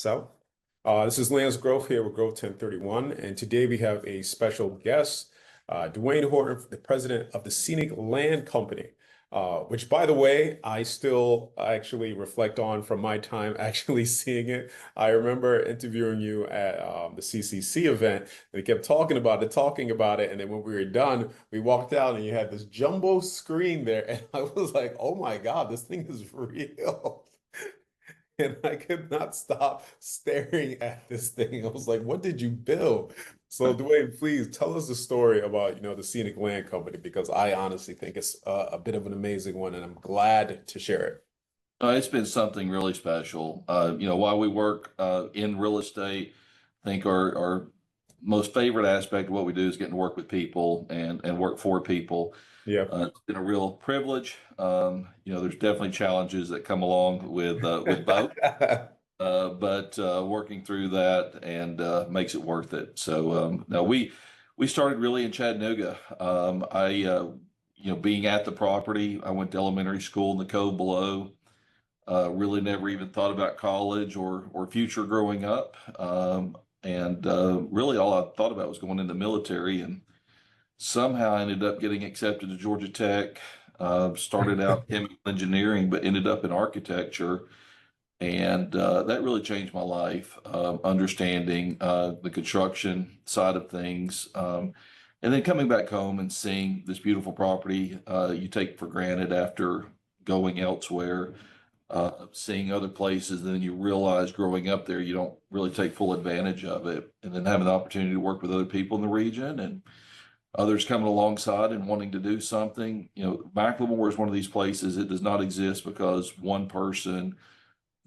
So, this is Lance Grove here with Grove 1031, and today we have a special guest, Duane Horton, the president of the Scenic Land Company, which, by the way, I still actually reflect on from my time actually seeing it. I remember interviewing you at the CCC event, and we kept talking about it, and then when we were done, we walked out, and you had this jumbo screen there, and I was like, "Oh my God, this thing is real." And I could not stop staring at this thing. I was like, what did you build? So Dwayne, please tell us the story about, the Scenic Land Company, because I honestly think it's a bit of an amazing one, and I'm glad to share it. It's been something really special. While we work in real estate, I think our most favorite aspect of what we do is getting to work with people and work for people. Yeah. It's been a real privilege. There's definitely challenges that come along with both, but working through that and makes it worth it. So now we started really in Chattanooga. Being at the property, I went to elementary school in the cove below. Really never even thought about college or future growing up. Really all I thought about was going in the military, and somehow I ended up getting accepted to Georgia Tech. Started out chemical engineering, but ended up in architecture. And that really changed my life, understanding the construction side of things. And then coming back home and seeing this beautiful property you take for granted after going elsewhere, seeing other places, and then you realize growing up there, you don't really take full advantage of it. And then having the opportunity to work with other people in the region and others coming alongside and wanting to do something. McLemore is one of these places. It does not exist because one person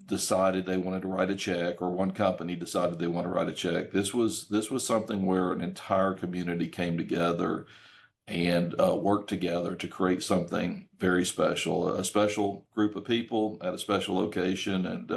decided they wanted to write a check or one company decided they want to write a check. This was something where an entire community came together and work together to create something very special, a special group of people at a special location. And,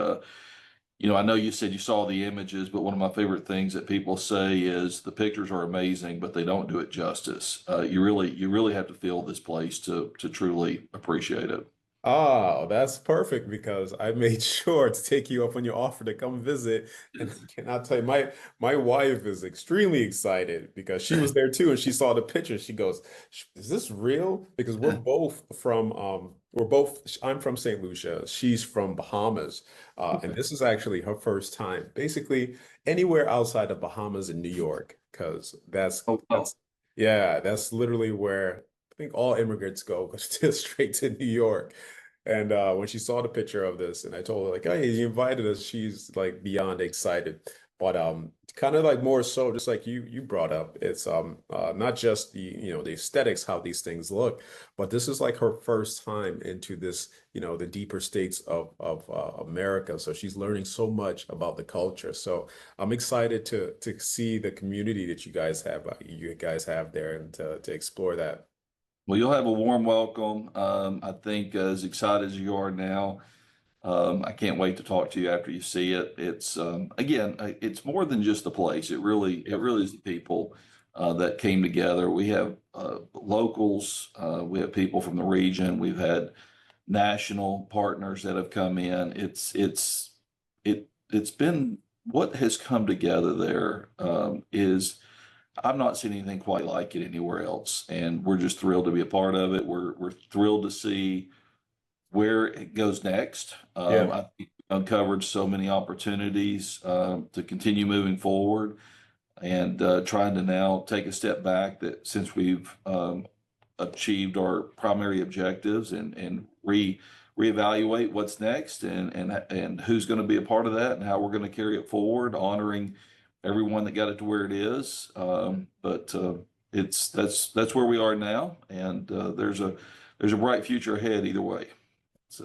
I know you said you saw the images, but one of my favorite things that people say is the pictures are amazing, but they don't do it justice. You really have to feel this place to truly appreciate it. Oh, that's perfect because I made sure to take you up on your offer to come visit. And I cannot tell you, my wife is extremely excited because she was there too and she saw the picture. She goes, "Is this real?" Because I'm from St. Lucia. She's from Bahamas. And Okay. this is actually her first time, basically anywhere outside of Bahamas and New York, because Oh, wow. yeah, that's literally where I think all immigrants go straight to New York. And when she saw the picture of this, and I told her like, "Hey, you invited us," she's like beyond excited. But kind of like more so, just like you brought up, it's not just the aesthetics, how these things look, but this is like her first time into this, the deeper states of America. So she's learning so much about the culture. So I'm excited to see the community that you guys have there, and to explore that. Well, you'll have a warm welcome. I think as excited as you are now, I can't wait to talk to you after you see it. It's again, it's more than just the place. It really is the people that came together. We have locals, we have people from the region, we've had national partners that have come in. It's been what has come together there is I've not seen anything quite like it anywhere else, and we're just thrilled to be a part of it. We're thrilled to see where it goes next. Yeah. I think we've uncovered so many opportunities to continue moving forward and trying to now take a step back that since we've achieved our primary objectives and reevaluate what's next and who's going to be a part of that and how we're going to carry it forward, honoring everyone that got it to where it is. But that's where we are now, and there's a bright future ahead either way.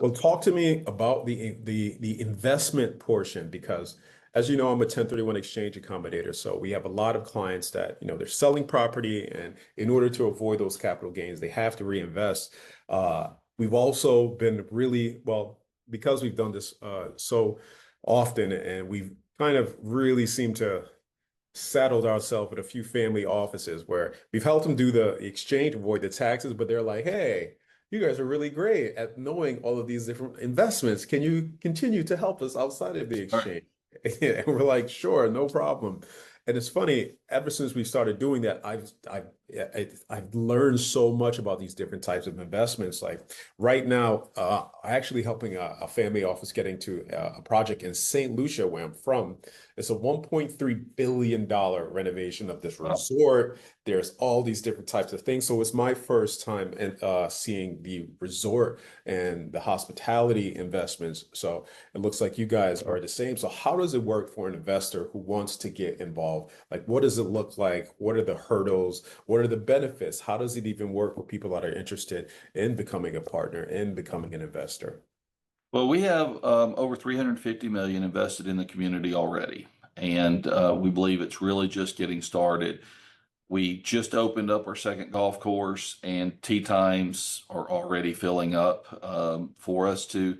Well, So. talk to me about the investment portion, because as you know, I'm a 1031 exchange accommodator. So we have a lot of clients that, they're selling property, and in order to avoid those capital gains, they have to reinvest. We've also been really, well, because we've done this so often, and we've kind of really seemed to settled ourselves with a few family offices where we've helped them do the exchange, avoid the taxes, but they're like, "Hey, you guys are really great at knowing all of these different investments. Can you continue to help us outside of the All right. exchange?" And we're like, sure, no problem. And it's funny, ever since we started doing that, I've learned so much about these different types of investments. Like right now, I'm actually helping a family office getting to a project in St. Lucia, where I'm from. It's a $1.3 billion renovation of this Wow. resort. There's all these different types of things. So it's my first time seeing the resort and the hospitality investments. So it looks like you guys are the same. So how does it work for an investor who wants to get involved? Like, what does it look like? What are the hurdles? What are the benefits? How does it even work for people that are interested in becoming a partner and becoming an investor? Well, we have over 350 million invested in the community already, and we believe it's really just getting started. We just opened up our second golf course, and tee times are already filling up. For us to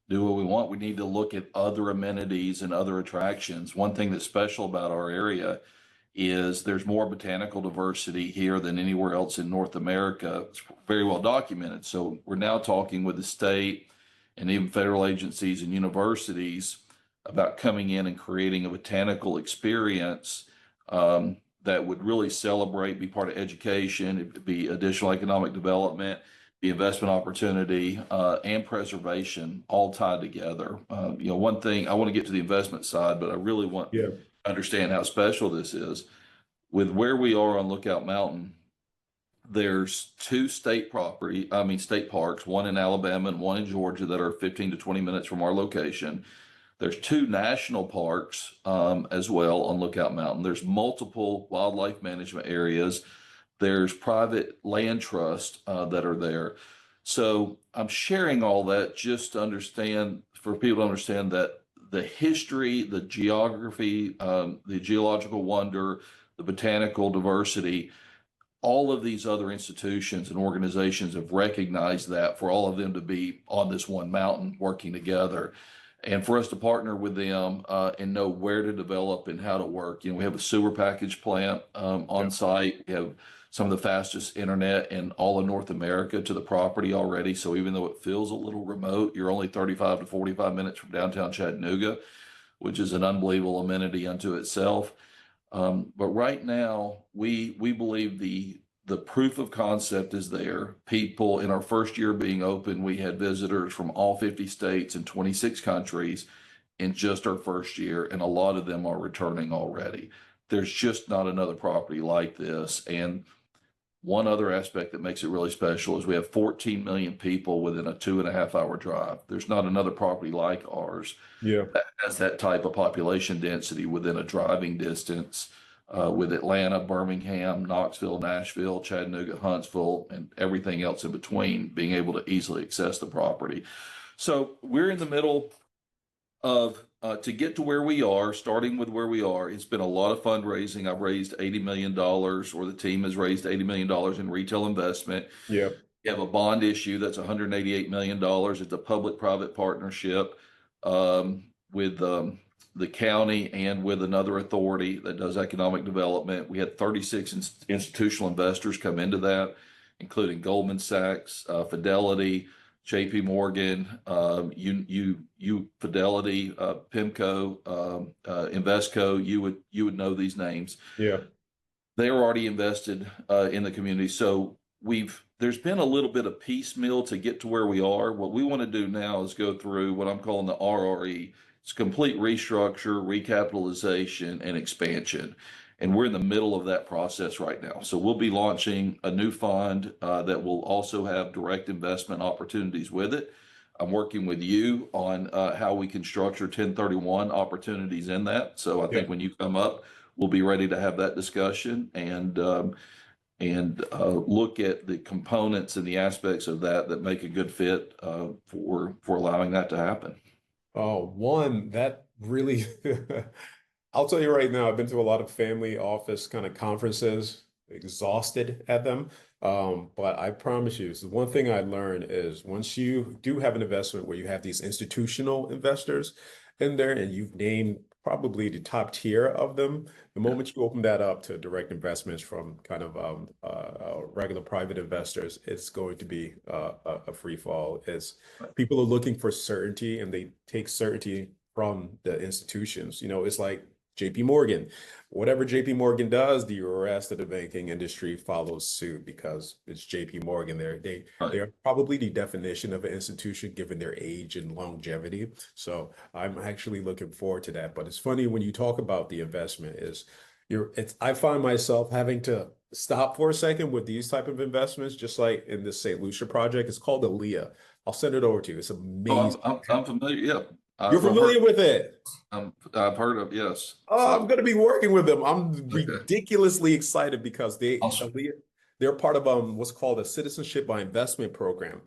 do what we want, we need to look at other amenities and other attractions. One thing that's special about our area is there's more botanical diversity here than anywhere else in North America. It's very well documented. So we're now talking with the state and even federal agencies and universities about coming in and creating a botanical experience that would really celebrate, be part of education, it'd be additional economic development, the investment opportunity, and preservation all tied together. One thing I want to get to the investment side, but I really want Yeah. to understand how special this is. With where we are on Lookout Mountain, there's two state parks, one in Alabama and one in Georgia that are 15 to 20 minutes from our location. There's two national parks as well on Lookout Mountain. There's multiple wildlife management areas. There's private land trusts that are there. So I'm sharing all that just to understand, for people to understand that the history, the geography, the geological wonder, the botanical diversity, all of these other institutions and organizations have recognized that for all of them to be on this one mountain working together. And for us to partner with them and know where to develop and how to work. We have a sewer package plant Yeah. on site. We have some of the fastest internet in all of North America to the property already. So even though it feels a little remote, you're only 35 to 45 minutes from downtown Chattanooga, which is an unbelievable amenity unto itself. But right now, we believe the proof of concept is there. People in our first year being open, we had visitors from all 50 states and 26 countries in just our first year, and a lot of them are returning already. There's just not another property like this. And one other aspect that makes it really special is we have 14 million people within a 2.5 hour drive. There's not another property like ours Yeah. that has that type of population density within a driving distance with Atlanta, Birmingham, Knoxville, Nashville, Chattanooga, Huntsville, and everything else in between, being able to easily access the property. So we're in the middle of to get to where we are, starting with where we are. It's been a lot of fundraising. I've raised $80 million, or the team has raised $80 million in retail investment. Yeah. You have a bond issue that's $188 million. It's a public-private partnership with the county and with another authority that does economic development. We had 36 institutional investors come into that, including Goldman Sachs, Fidelity, JP Morgan, Fidelity, PIMCO, Invesco. You would know these names. Yeah. They are already invested in the community. So there's been a little bit of piecemeal to get to where we are. What we want to do now is go through what I'm calling the RRE. It's complete restructure, recapitalization, and expansion. And we're in the middle of that process right now. So we'll be launching a new fund that will also have direct investment opportunities with it. I'm working with you on how we can structure 1031 opportunities in that. So I Yeah. think when you come up, we'll be ready to have that discussion and look at the components and the aspects of that make a good fit for allowing that to happen. Oh, one that really, I'll tell you right now, I've been to a lot of family office kind of conferences, exhausted at them. But I promise you, so one thing I learned is once you do have an investment where you have these institutional investors in there and you've named probably the top tier of them, the moment you open that up to direct investments from kind of regular private investors, it's going to be a free fall. It's people are looking for certainty and they take certainty from the institutions. You know, it's like JP Morgan. Whatever JP Morgan does, the rest of the banking industry follows suit because it's JP Morgan. They Right. are probably the definition of an institution given their age and longevity. So I'm actually looking forward to that. But it's funny when you talk about the investment is I find myself having to stop for a second with these type of investments, just like in this St. Lucia project. It's called Aaliyah. I'll send it over to you. It's Oh, amazing. I'm familiar. Yeah, You're I've heard. familiar with it. I've heard of, yes. Oh, I'm So going to be working with them. I'm okay, ridiculously excited because awesome. they're part of what's called a citizenship by investment program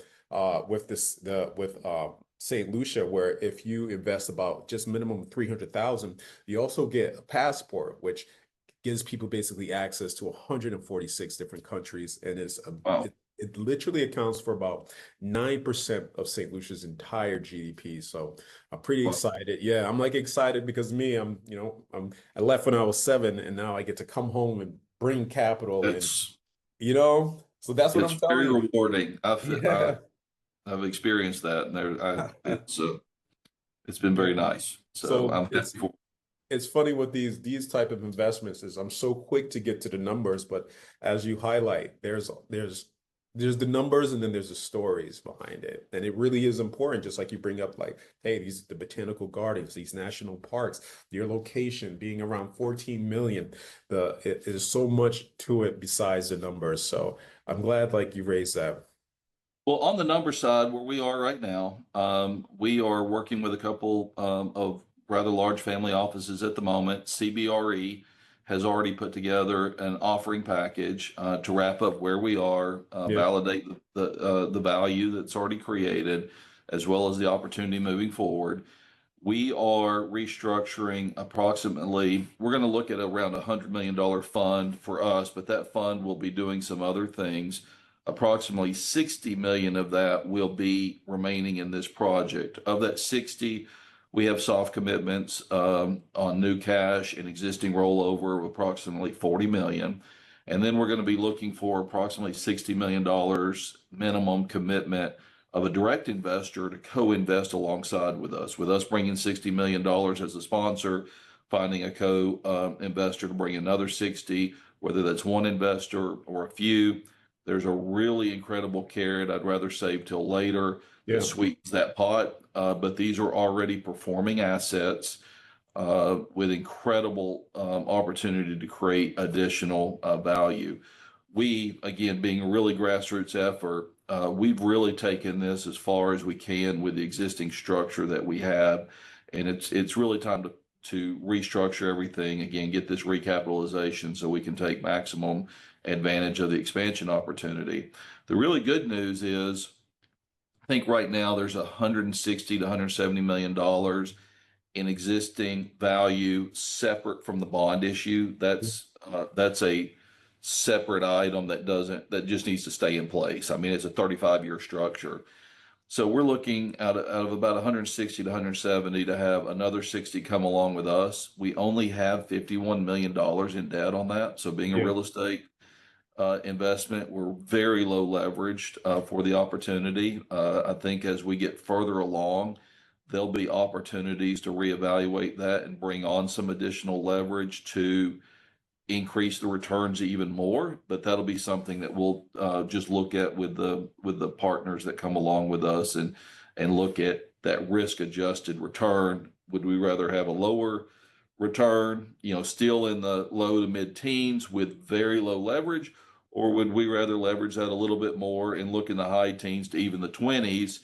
with St. Lucia, where if you invest about just minimum 300,000, you also get a passport, which gives people basically access to 146 different countries, and Wow. it literally accounts for about 9% of St. Lucia's entire GDP. So I'm pretty Well, excited. Yeah, I'm like excited because I left when I was 7, and now I get to come home and bring capital, and it's so that's what I'm it's very telling you. rewarding. Yeah. I've experienced that, and it's been very nice. So So I'm happy for. it's funny with these type of investments is I'm so quick to get to the numbers, but as you highlight, there's the numbers and then there's the stories behind it. And it really is important, just like you bring up, like, hey, the botanical gardens, these national parks, your location being around 14 million. There's so much to it besides the numbers. So I'm glad like you raised that. Well, on the number side, where we are right now, we are working with a couple of rather large family offices at the moment. CBRE has already put together an offering package to wrap up where we are, Yeah. validate the value that's already created, as well as the opportunity moving forward. We are restructuring approximately, we're going to look at around $100 million fund for us, but that fund will be doing some other things. Approximately 60 million of that will be remaining in this project. Of that 60, we have soft commitments on new cash and existing rollover of approximately 40 million. And then we're going to be looking for approximately $60 million minimum commitment of a direct investor to co-invest alongside with us bringing $60 million as a sponsor, finding a co-investor to bring another 60, whether that's one investor or a few. There's a really incredible carrot I'd rather save till later that Yeah. sweetens that pot. But these are already performing assets with incredible opportunity to create additional value. We, again, being a really grassroots effort, we've really taken this as far as we can with the existing structure that we have, and it's really time to restructure everything again, get this recapitalization so we can take maximum advantage of the expansion opportunity. The really good news is, I think right now there's 160 to 170 million dollars in existing value separate from the bond issue. That's a separate item that just needs to stay in place. I mean, it's a 35-year structure. So we're looking out of about 160 to 170 to have another 60 come along with us. We only have $51 million in debt on that. So being a Yeah. real estate investment, we're very low leveraged for the opportunity. I think as we get further along, there'll be opportunities to reevaluate that and bring on some additional leverage to increase the returns even more. But that'll be something that we'll just look at with the partners that come along with us and look at that risk adjusted return. Would we rather have a lower return, still in the low to mid teens with very low leverage, or would we rather leverage that a little bit more and look in the high teens to even the 20s?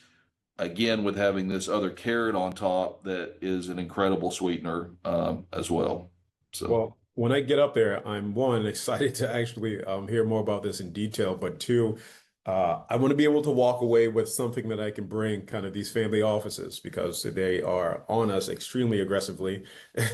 Again, with having this other carrot on top that is an incredible sweetener as well. So, Well, when I get up there, I'm one, excited to actually hear more about this in detail, but two, I want to be able to walk away with something that I can bring kind of these family offices because they are on us extremely aggressively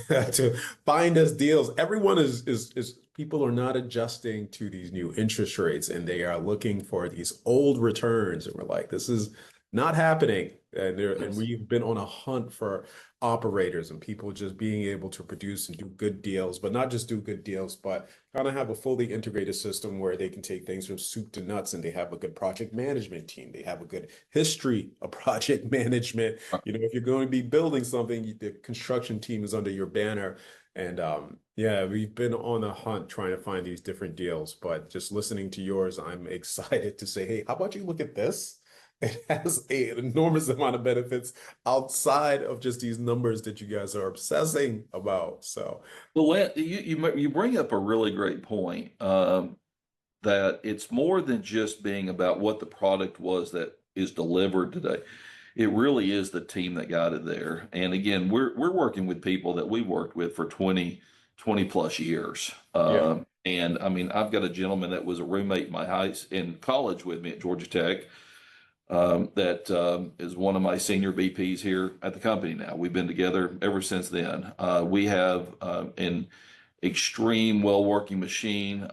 to find us deals. Everyone is people are not adjusting to these new interest rates and they are looking for these old returns. And we're like, this is not happening. And yes. we've been on a hunt for operators and people just being able to produce and do good deals, but not just do good deals, but kind of have a fully integrated system where they can take things from soup to nuts, and they have a good project management team. They have a good history of project management. You know, if you're going to be building something, the construction team is under your banner. And yeah, we've been on a hunt trying to find these different deals, but just listening to yours, I'm excited to say, hey, how about you look at this? It has an enormous amount of benefits outside of just these numbers that you guys are obsessing about. So, Well, you bring up a really great point, that it's more than just being about what the product was that is delivered today. It really is the team that got it there. And again, we're working with people that we worked with for 20 plus years. yeah, And I mean, I've got a gentleman that was a roommate in college with me at Georgia Tech, that is one of my senior VPs here at the company now. We've been together ever since then. We have an extreme well-working machine.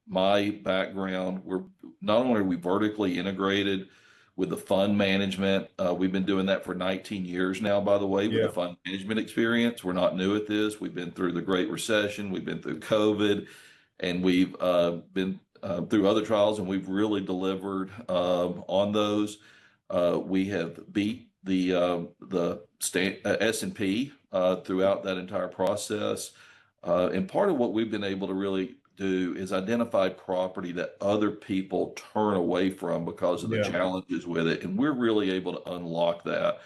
My background, we're not only are we vertically integrated with the fund management, we've been doing that for 19 years now, by the way, with the yeah, fund management experience. We're not new at this. We've been through the Great Recession, we've been through COVID, and we've been through other trials, and we've really delivered on those. We have beat the S&P throughout that entire process. And part of what we've been able to really do is identify property that other people turn away from because of the yeah, challenges with it. And we're really able to unlock that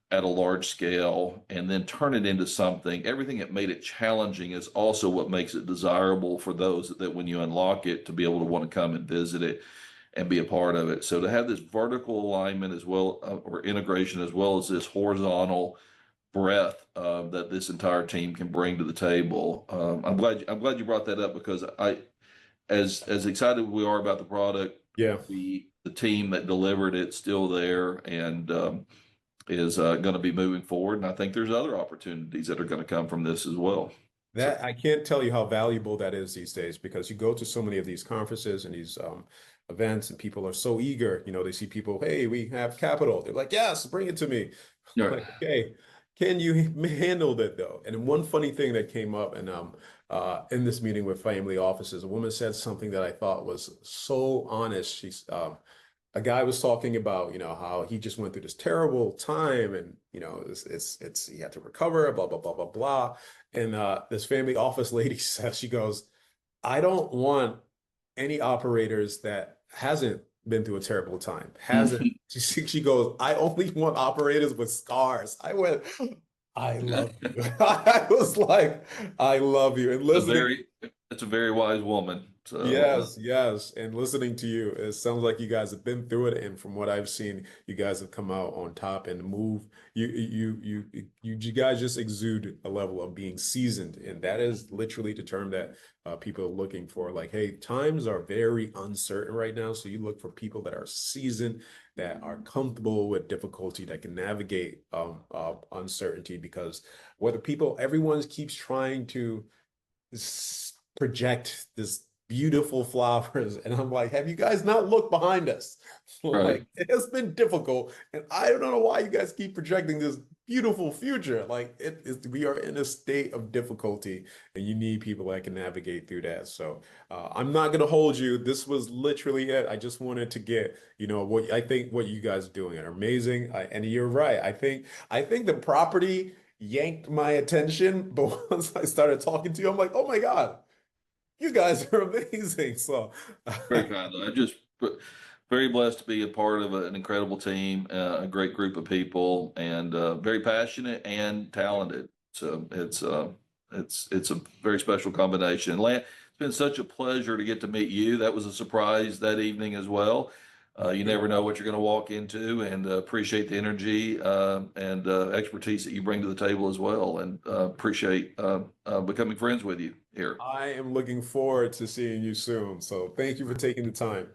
at a large scale and then turn it into something. Everything that made it challenging is also what makes it desirable for those that when you unlock it, to be able to want to come and visit it and be a part of it. So to have this vertical alignment as well, or integration, as well as this horizontal breadth that this entire team can bring to the table. I'm glad you brought that up, because as excited we are about the product, yeah. the team that delivered it still there, and is going to be moving forward. And I think there's other opportunities that are going to come from this as well. So, That I can't tell you how valuable that is these days, because you go to so many of these conferences and these events, and people are so eager. You know, they see people, hey, we have capital. They're like, yes, bring it to me. yeah, Like, okay, can you handle that though? And one funny thing that came up, and in this meeting with family offices, a woman said something that I thought was so honest. She's a guy was talking about, you know, how he just went through this terrible time, and you know, it's he had to recover, blah blah blah blah blah. And this family office lady says, she goes, I don't want any operators that hasn't been through a terrible time, hasn't. Mhm. She goes, I only want operators with scars. I went, I love you. I was like, I love you. And a listening. very it's a very wise woman. So Yes, yes. And listening to you, it sounds like you guys have been through it. And from what I've seen, you guys have come out on top and move. You guys just exude a level of being seasoned. And that is literally the term that people are looking for. Like, hey, times are very uncertain right now. So you look for people that are seasoned, that are comfortable with difficulty, that can navigate uncertainty, because whether people, everyone keeps trying to project this beautiful flowers, and I'm like, have you guys not looked behind us? right. Like, it has been difficult, and I don't know why you guys keep projecting this beautiful future. Like, it is, we are in a state of difficulty, and you need people that can navigate through that. So I'm not gonna hold you. This was literally it. I just wanted to get, you know, what I think what you guys are doing are amazing. And you're right. I think the property yanked my attention, but once I started talking to you, I'm like, oh my God, you guys are amazing. So, Very kind. I'm just very blessed to be a part of an incredible team, a great group of people, and very passionate and talented. So it's a very special combination. It's been such a pleasure to get to meet you. That was a surprise that evening as well. You never know what you're going to walk into, and appreciate the energy and expertise that you bring to the table as well, and appreciate becoming friends with you here. I am looking forward to seeing you soon. So thank you for taking the time.